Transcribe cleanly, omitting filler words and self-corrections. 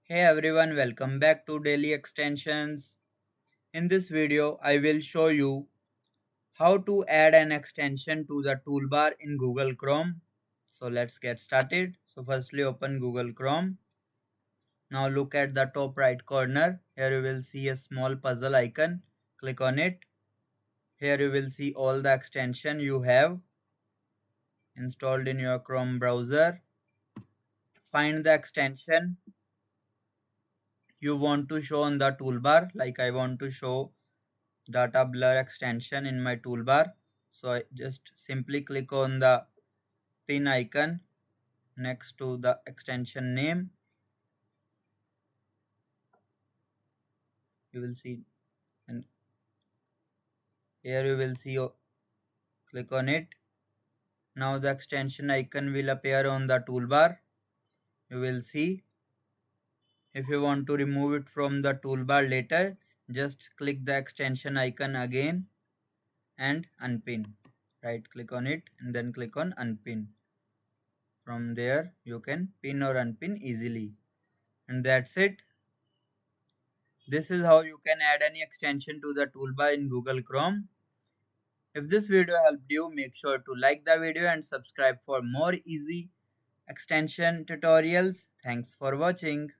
Hey everyone, welcome back to Daily Extensions. In this video, I will show you how to add an extension to the toolbar in Google Chrome. So let's get started. So firstly open Google Chrome. Now look at the top right corner. Here you will see a small puzzle icon. Click on it. Here you will see all the extension you have installed in your Chrome browser. Find the extension you want to show on the toolbar. Like I want to show data blur extension in my toolbar, so I just simply click on the pin icon next to the extension name. You will see, and here you will see, click on it. Now the extension icon will appear on the toolbar. You will see. If you want to remove it from the toolbar later, just click the extension icon again and unpin. Right click on it and then click on unpin. From there you can pin or unpin easily. And that's it. This is how you can add any extension to the toolbar in Google Chrome. If this video helped you, make sure to like the video and subscribe for more easy extension tutorials. Thanks for watching.